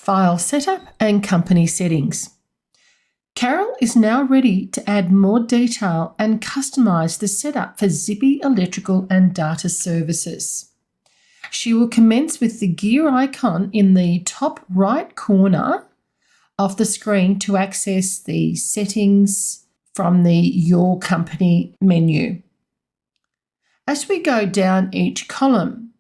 file setup and company settings. Carol is now ready to add more detail and customise the setup for Zippy Electrical and Data Services. She will commence with the gear icon in the top right corner of the screen to access the settings from the Your Company menu. As we go down each column,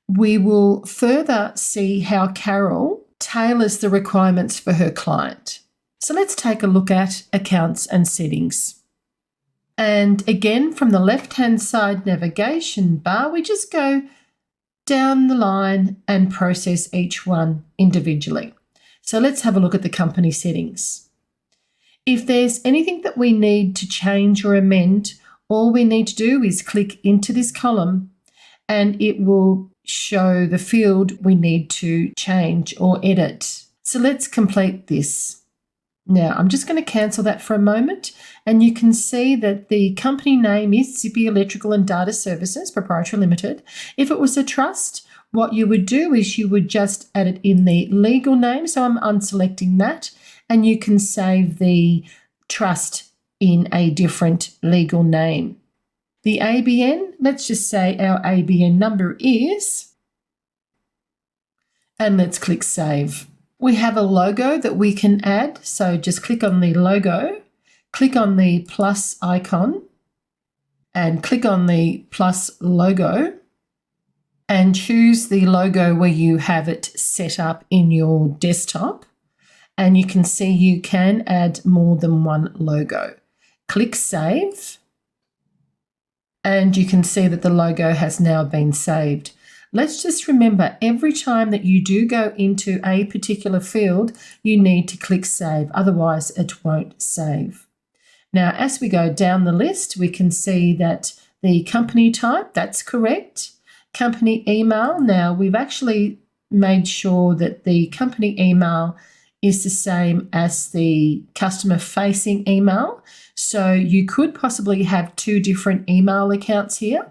we will further see how Carol tailors the requirements for her client. So let's take a look at accounts and settings. And again, from the left-hand side navigation bar, we just go down the line and process each one individually. So let's have a look at the company settings. If there's anything that we need to change or amend, all we need to do is click into this column and it will show the field we need to change or edit. So let's complete this. Now, I'm just going to cancel that for a moment, and you can see that the company name is Zippy Electrical and Data Services Proprietary Limited. If it was a trust, what you would do is you would just add it in the legal name. So I'm unselecting that, and you can save the trust in a different legal name. The ABN, let's just say our ABN number is, and let's click Save. We have a logo that we can add, so just click on the logo, click on the plus icon, and click on the plus logo, and choose the logo where you have it set up in your desktop. And you can see you can add more than one logo. Click Save, and you can see that the logo has now been saved. Let's just remember, every time that you do go into a particular field, you need to click Save, otherwise it won't save. Now, as we go down the list, we can see that the company type, that's correct. Company email, now we've actually made sure that the company email is the same as the customer-facing email. So you could possibly have two different email accounts here.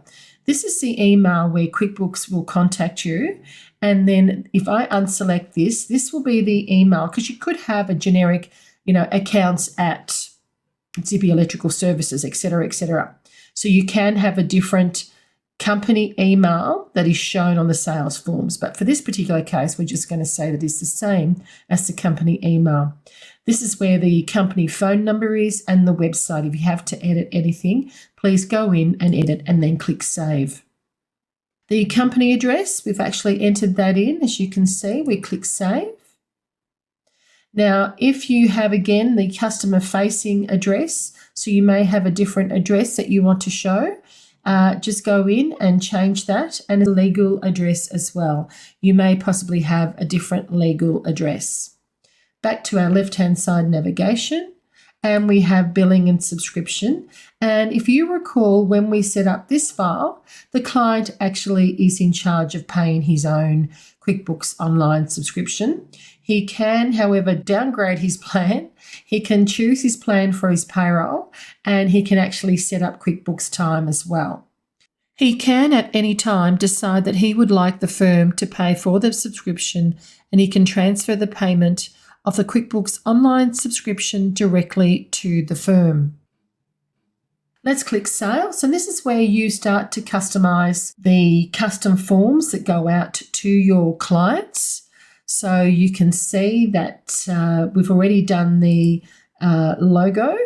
This is the email where QuickBooks will contact you. And then if I unselect this, this will be the email, because you could have a generic, accounts at Zippy Electrical Services, etc., etc. So you can have a different company email that is shown on the sales forms. But for this particular case, we're just going to say that it's the same as the company email. This is where the company phone number is and the website. If you have to edit anything, please go in and edit and then click Save. The company address, we've actually entered that in. As you can see, we click Save. Now, if you have, again, the customer-facing address, so you may have a different address that you want to show, just go in and change that, and a legal address as well. You may possibly have a different legal address. Back to our left-hand side navigation, and we have billing and subscription. And if you recall, when we set up this file, the client actually is in charge of paying his own QuickBooks Online subscription. He can, however, downgrade his plan. He can choose his plan for his payroll, and he can actually set up QuickBooks Time as well. He can at any time decide that he would like the firm to pay for the subscription, and he can transfer the payment of the QuickBooks Online subscription directly to the firm. Let's click Sales, and this is where you start to customize the custom forms that go out to your clients. So you can see that we've already done the logo.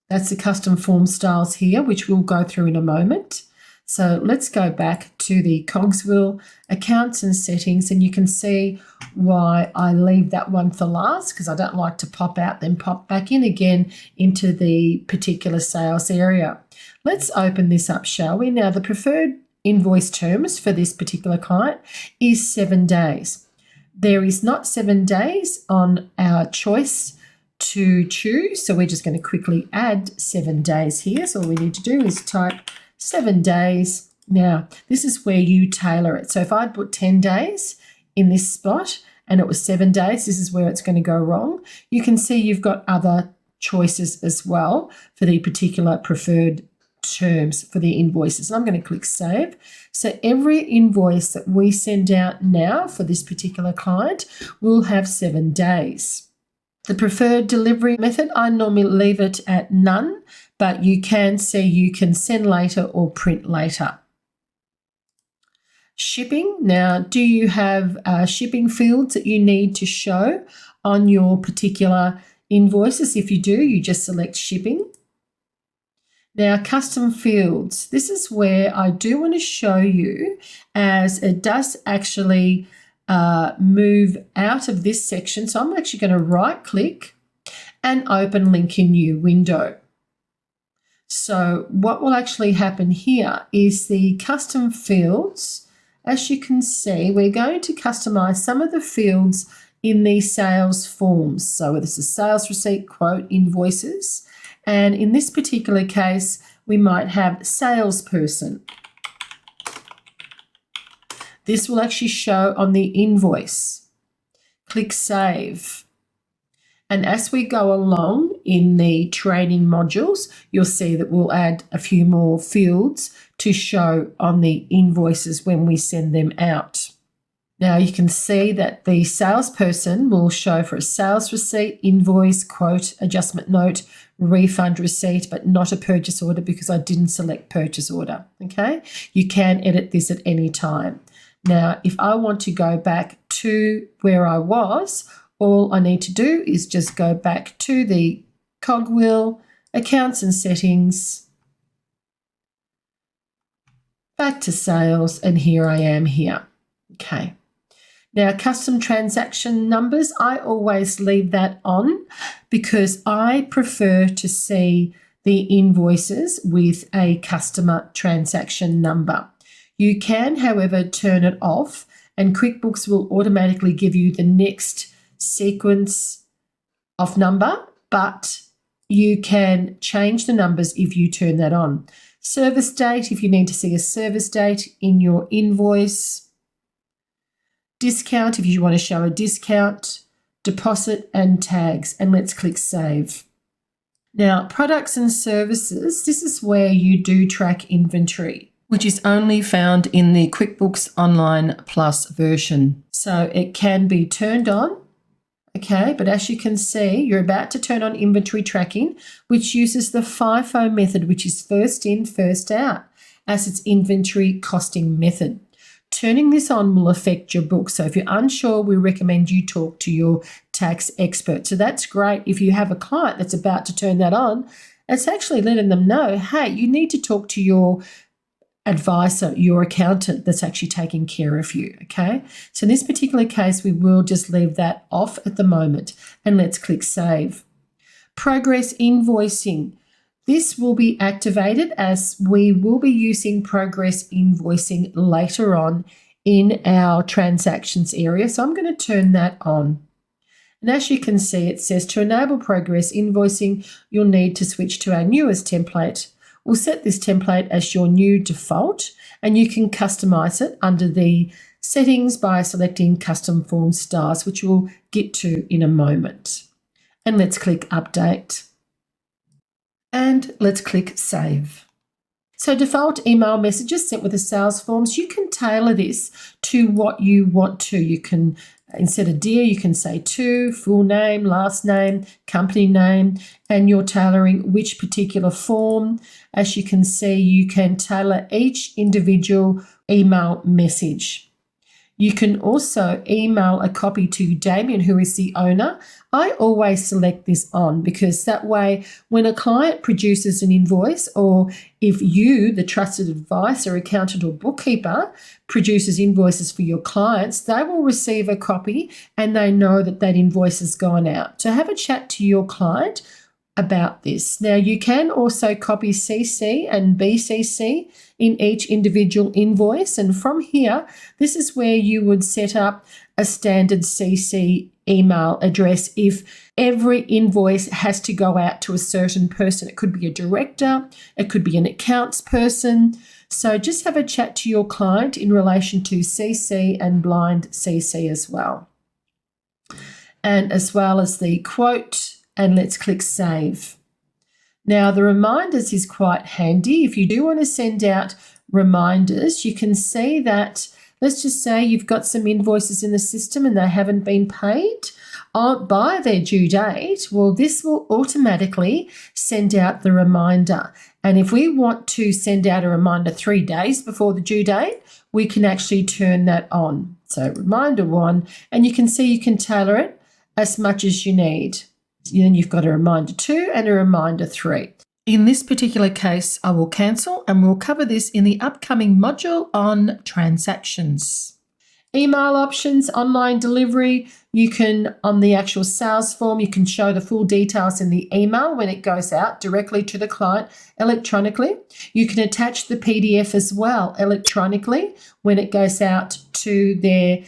That's the custom form styles here, which we'll go through in a moment. So let's go back to the cogs wheel, accounts and settings, and you can see why I leave that one for last, because I don't like to pop out then pop back in again into the particular sales area. Let's open this up, shall we? Now, the preferred invoice terms for this particular client is 7 days. There is not 7 days on our choice to choose, so we're just going to quickly add 7 days here. So all we need to do is type 7 days. Now, this is where you tailor it. So if I put 10 days in this spot and it was 7 days, this is where it's going to go wrong. You can see you've got other choices as well for the particular preferred terms for the invoices. And I'm going to click save. So every invoice that we send out now for this particular client will have 7 days. The preferred delivery method, I normally leave it at none, but you can see you can send later or print later. Shipping. Now, do you have shipping fields that you need to show on your particular invoices? If you do, you just select shipping. Now, custom fields. This is where I do want to show you, as it does actually move out of this section. So I'm actually going to right click and open link in new window. So what will actually happen here is the custom fields. As you can see, we're going to customize some of the fields in the sales forms. So this is sales receipt, quote, invoices. And in this particular case, we might have salesperson. This will actually show on the invoice. Click save. And as we go along in the training modules, you'll see that we'll add a few more fields to show on the invoices when we send them out. Now you can see that the salesperson will show for a sales receipt, invoice, quote, adjustment note, refund receipt, but not a purchase order because I didn't select purchase order, okay? You can edit this at any time. Now, if I want to go back to where I was, all I need to do is just go back to the cogwheel, accounts and settings, back to sales, and here I am here. Okay. Now, custom transaction numbers, I always leave that on because I prefer to see the invoices with a customer transaction number. You can, however, turn it off and QuickBooks will automatically give you the next sequence of number, but you can change the numbers if you turn that on. Service date, if you need to see a service date in your invoice. Discount, if you want to show a discount. Deposit and tags, and let's click save. Now, products and services, this is where you do track inventory, which is only found in the QuickBooks Online Plus version. So it can be turned on. Okay, but as you can see, you're about to turn on inventory tracking, which uses the FIFO method, which is first in, first out, as its inventory costing method. Turning this on will affect your book. So if you're unsure, we recommend you talk to your tax expert. So that's great. If you have a client that's about to turn that on, it's actually letting them know, hey, you need to talk to your advisor, your accountant that's actually taking care of you, okay? So in this particular case, we will just leave that off at the moment and let's click save. Progress invoicing. This will be activated as we will be using progress invoicing later on in our transactions area. So I'm going to turn that on. And as you can see, it says to enable progress invoicing, you'll need to switch to our newest template. We'll set this template as your new default and you can customize it under the settings by selecting custom form styles, which we'll get to in a moment. And let's click update. And let's click save. So default email messages sent with the sales forms, you can tailor this to what you want to. You can, instead of dear, you can say to, full name, last name, company name, and you're tailoring which particular form. As you can see, you can tailor each individual email message. You can also email a copy to Damien, who is the owner. I always select this on because that way when a client produces an invoice, or if you, the trusted advisor, accountant or bookkeeper, produces invoices for your clients, they will receive a copy and they know that that invoice has gone out. So have a chat to your client about this. Now you can also copy CC and BCC in each individual invoice, and from here this is where you would set up a standard CC email address if every invoice has to go out to a certain person. It could be a director, it could be an accounts person. So just have a chat to your client in relation to CC and blind CC as well. And as well as the quote, and let's click save. Now, the reminders is quite handy. If you do want to send out reminders, you can see that, let's just say you've got some invoices in the system and they haven't been paid by their due date. Well, this will automatically send out the reminder. And if we want to send out a reminder 3 days before the due date, we can actually turn that on. So reminder 1, and you can see you can tailor it as much as you need. Then you've got a reminder 2 and a reminder 3. In this particular case, I will cancel, and we'll cover this in the upcoming module on transactions. Email options, online delivery. You can, on the actual sales form, you can show the full details in the email when it goes out directly to the client electronically. You can attach the PDF as well electronically when it goes out to their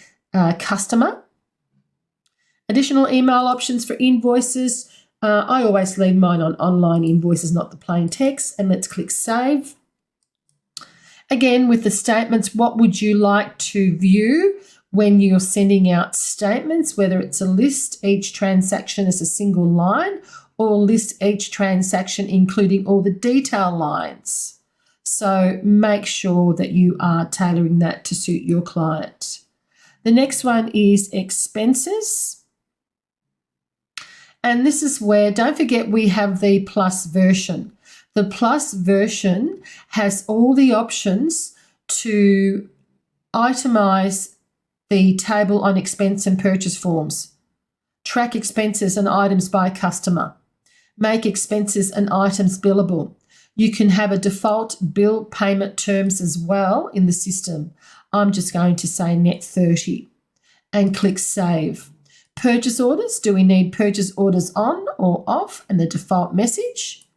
customer. Additional email options for invoices. I always leave mine on online invoices, not the plain text, and let's click Save. Again, with the statements, what would you like to view when you're sending out statements, whether it's a list, each transaction as a single line, or list each transaction including all the detail lines. So make sure that you are tailoring that to suit your client. The next one is expenses. And this is where, don't forget, we have the plus version. The plus version has all the options to itemize the table on expense and purchase forms, track expenses and items by customer, make expenses and items billable. You can have a default bill payment terms as well in the system. I'm just going to say net 30 and click Save. Purchase orders, do we need purchase orders on or off, and the default message?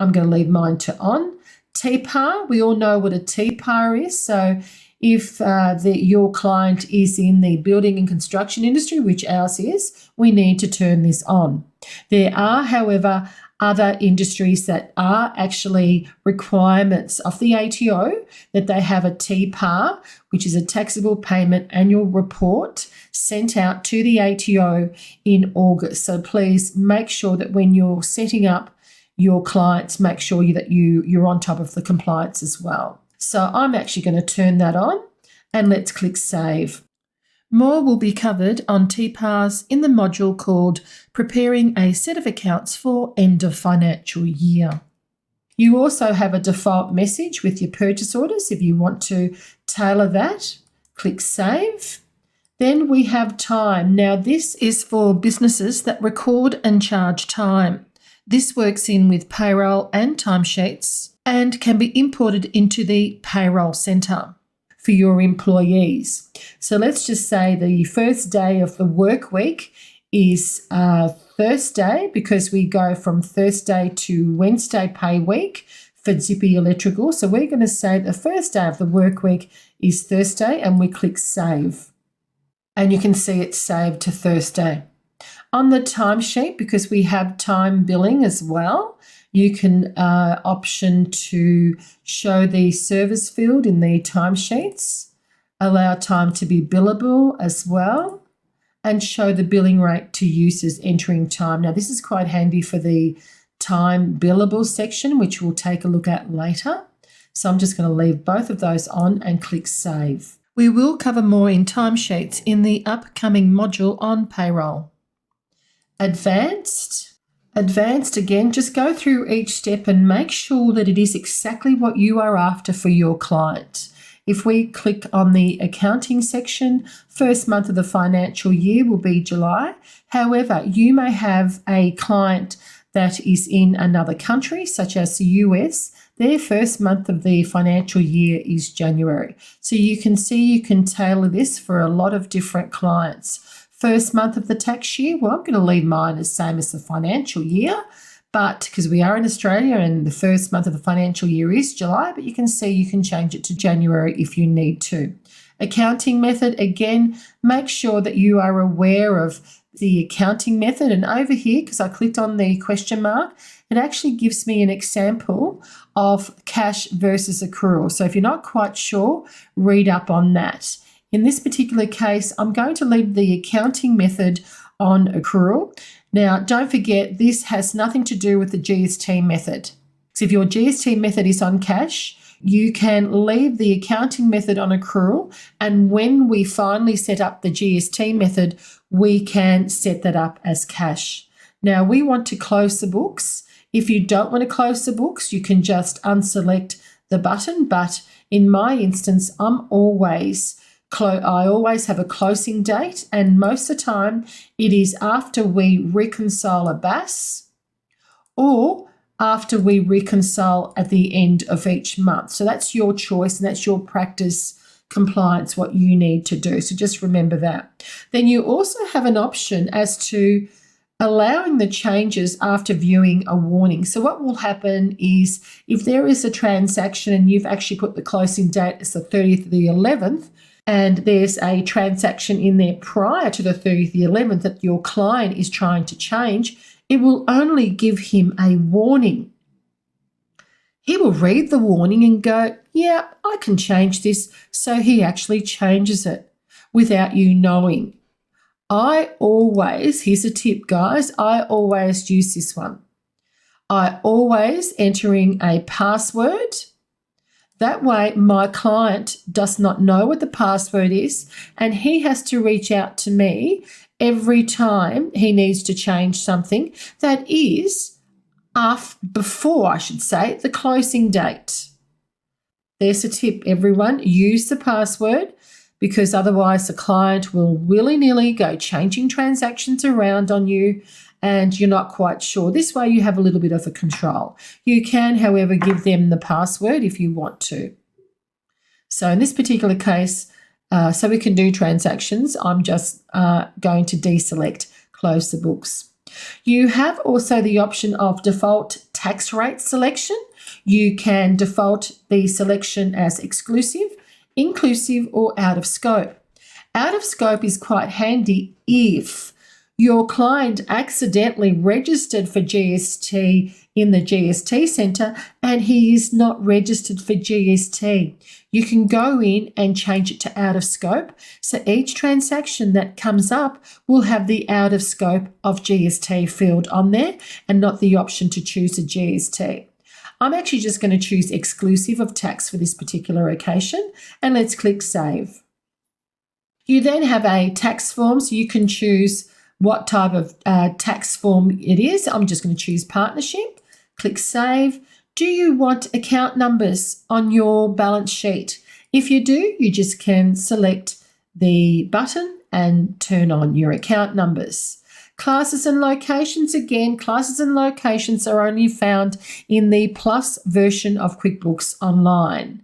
I'm going to leave mine to on. TPAR, we all know what a TPAR is. So if your client is in the building and construction industry, which ours is, we need to turn this on. There are, however, other industries that are actually requirements of the ATO that they have a TPAR, which is a taxable payment annual report sent out to the ATO in August. So please make sure that when you're setting up your clients, make sure that you're on top of the compliance as well. So I'm actually going to turn that on, and let's click Save. More will be covered on TPARs in the module called Preparing a Set of Accounts for End of Financial Year. You also have a default message with your purchase orders. If you want to tailor that, click Save. Then we have time. Now this is for businesses that record and charge time. This works in with payroll and timesheets and can be imported into the payroll center for your employees. So let's just say the first day of the work week is Thursday, because we go from Thursday to Wednesday pay week for Zippy Electrical. So we're going to say the first day of the work week is Thursday, and we click Save. And you can see it's saved to Thursday. On the timesheet, because we have time billing as well, you can option to show the service field in the timesheets, allow time to be billable as well, and show the billing rate to users entering time. Now, this is quite handy for the time billable section, which we'll take a look at later. So I'm just going to leave both of those on and click Save. We will cover more in timesheets in the upcoming module on payroll. Advanced, again, just go through each step and make sure that it is exactly what you are after for your client. If we click on the accounting section, first month of the financial year will be July. However, you may have a client that is in another country, such as the US. Their first month of the financial year is January. So you can see you can tailor this for a lot of different clients. First month of the tax year, well, I'm going to leave mine as same as the financial year, but because we are in Australia and the first month of the financial year is July, but you can see you can change it to January if you need to. Accounting method, again, make sure that you are aware of the accounting method. And over here, because I clicked on the question mark, it actually gives me an example of cash versus accrual. So if you're not quite sure, read up on that. In this particular case, I'm going to leave the accounting method on accrual. Now, don't forget, this has nothing to do with the GST method. So if your GST method is on cash, you can leave the accounting method on accrual, and when we finally set up the GST method, we can set that up as cash. Now, we want to close the books. If you don't want to close the books, you can just unselect the button, but in my instance, I always have a closing date, and most of the time it is after we reconcile a BAS or after we reconcile at the end of each month. So that's your choice, and that's your practice compliance, what you need to do. So just remember that. Then you also have an option as to allowing the changes after viewing a warning. So what will happen is if there is a transaction and you've actually put the closing date as the 30th of the 11th, and there's a transaction in there prior to the 30th of the 11th that your client is trying to change, it will only give him a warning. He will read the warning and go, yeah, I can change this. So he actually changes it without you knowing. Here's a tip, guys, I always use this one. I always entering a password. That way my client does not know what the password is, and he has to reach out to me every time he needs to change something that is before the closing date. There's a tip, everyone. Use the password, because otherwise the client will willy-nilly go changing transactions around on you and you're not quite sure. This way you have a little bit of a control. You can, however, give them the password if you want to. So in this particular case, so we can do transactions, I'm just going to deselect close the books. You have also the option of default tax rate selection. You can default the selection as exclusive, inclusive, or out of scope. Out of scope is quite handy if your client accidentally registered for GST in the GST Centre and he is not registered for GST. You can go in and change it to out of scope. So each transaction that comes up will have the out of scope of GST field on there and not the option to choose a GST. I'm actually just going to choose exclusive of tax for this particular occasion, and let's click Save. You then have a tax form, so you can choose what type of tax form it is. I'm just going to choose partnership, click Save. Do you want account numbers on your balance sheet? If you do, you just can select the button and turn on your account numbers. Classes and locations, again, classes and locations are only found in the Plus version of QuickBooks Online.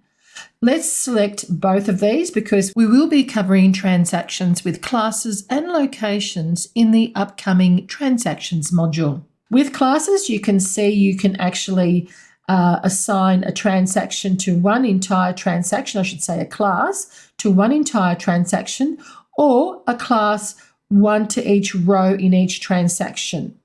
Let's select both of these because we will be covering transactions with classes and locations in the upcoming transactions module. With classes, you can see you can actually assign a transaction to one entire transaction, I should say a class to one entire transaction, or a class one to each row in each transaction.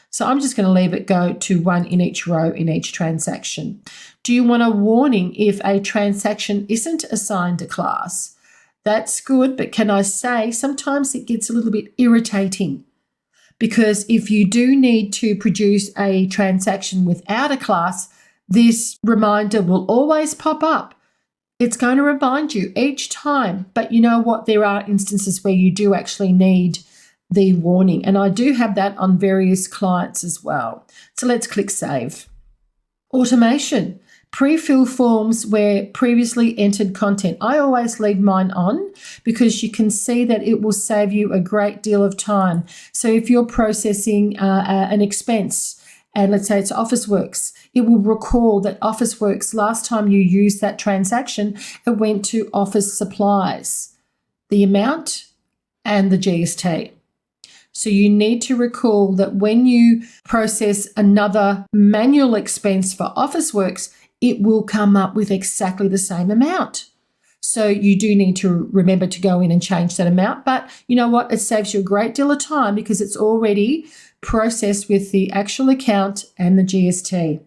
So I'm just going to leave it go to one in each row in each transaction. Do you want a warning if a transaction isn't assigned a class? That's good, but can I say sometimes it gets a little bit irritating, because if you do need to produce a transaction without a class, this reminder will always pop up. It's going to remind you each time, but you know what? There are instances where you do actually need the warning, and I do have that on various clients as well. So let's click Save. Automation. Pre-fill forms where previously entered content. I always leave mine on because you can see that it will save you a great deal of time. So if you're processing an expense, and let's say it's Officeworks, it will recall that Officeworks, last time you used that transaction, it went to office supplies, the amount and the GST. So you need to recall that when you process another manual expense for Officeworks, it will come up with exactly the same amount. So you do need to remember to go in and change that amount. But you know what? It saves you a great deal of time because it's already processed with the actual account and the GST.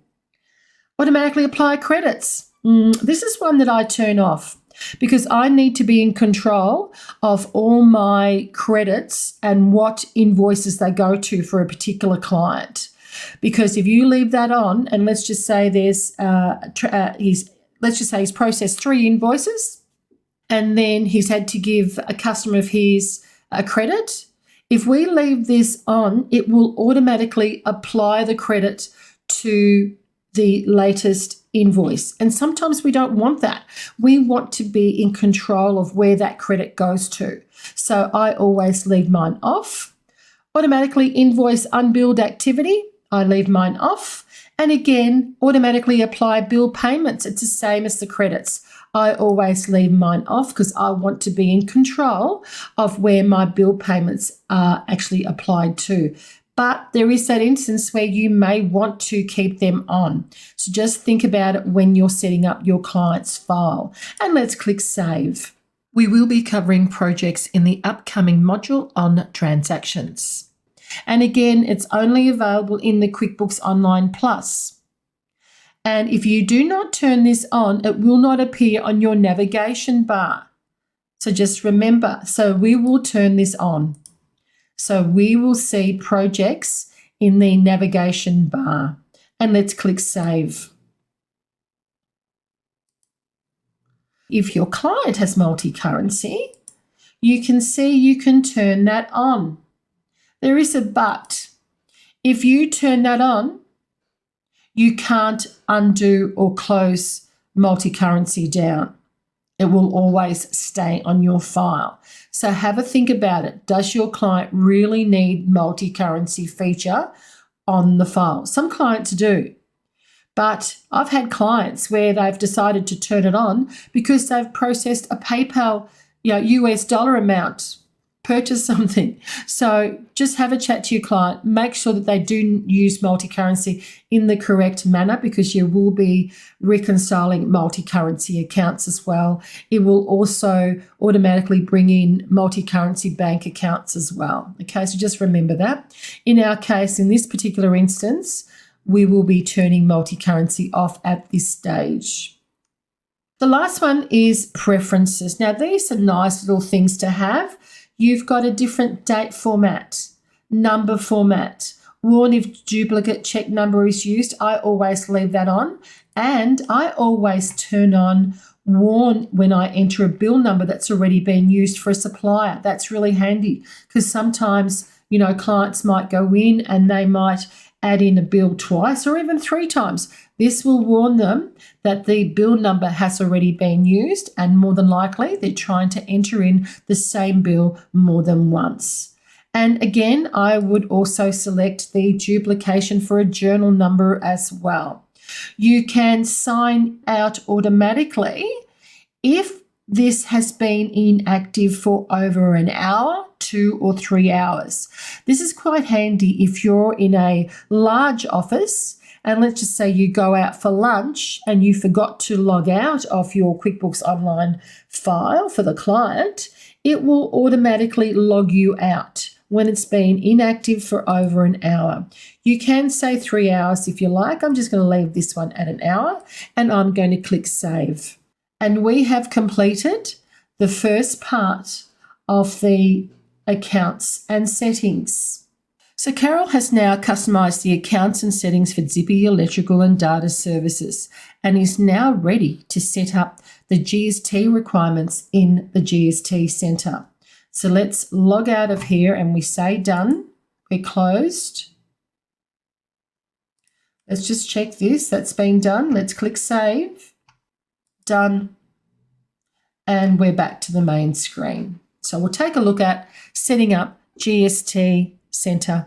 Automatically apply credits. This is one that I turn off. because I need to be in control of all my credits and what invoices they go to for a particular client. Because if you leave that on, and let's just say he's processed 3 invoices, and then he's had to give a customer of his a credit. If we leave this on, it will automatically apply the credit to the latest invoice. And sometimes we don't want that. We want to be in control of where that credit goes to. So I always leave mine off. Automatically invoice unbilled activity, I leave mine off. And again, automatically apply bill payments. It's the same as the credits. I always leave mine off because I want to be in control of where my bill payments are actually applied to. But there is that instance where you may want to keep them on. So just think about it when you're setting up your client's file. And let's click Save. We will be covering projects in the upcoming module on transactions. And again, it's only available in the QuickBooks Online Plus. And if you do not turn this on, it will not appear on your navigation bar. So just remember, so we will turn this on. So we will see projects in the navigation bar. And let's click Save. If your client has multi-currency, you can see you can turn that on. There is a but. If you turn that on, you can't undo or close multi-currency down. It will always stay on your file. So have a think about it. Does your client really need multi-currency feature on the file? Some clients do. But I've had clients where they've decided to turn it on because they've processed a PayPal, US dollar amount, purchase something. So just have a chat to your client. Make sure that they do use multi-currency in the correct manner, because you will be reconciling multi-currency accounts as well. It will also automatically bring in multi-currency bank accounts as well. Okay, so just remember that. In our case, in this particular instance, we will be turning multi-currency off at this stage. The last one is preferences. Now, these are nice little things to have. You've got a different date format, number format. Warn if duplicate check number is used. I always leave that on. And I always turn on warn when I enter a bill number that's already been used for a supplier. That's really handy because sometimes, clients might go in and they might add in a bill twice or even 3 times. This will warn them that the bill number has already been used, and more than likely they're trying to enter in the same bill more than once. And again, I would also select the duplication for a journal number as well. You can sign out automatically if this has been inactive for over an hour, 2 or 3 hours. This is quite handy if you're in a large office and let's just say you go out for lunch and you forgot to log out of your QuickBooks Online file for the client. It will automatically log you out when it's been inactive for over an hour. You can say 3 hours if you like. I'm just going to leave this one at an hour and I'm going to click Save. And we have completed the first part of the accounts and settings. So Carol has now customised the accounts and settings for Zippy Electrical and Data Services and is now ready to set up the GST requirements in the GST Centre. So let's log out of here and we say done. We're closed. Let's just check this. That's been done. Let's click Save. Done. And we're back to the main screen. So we'll take a look at setting up GST Centre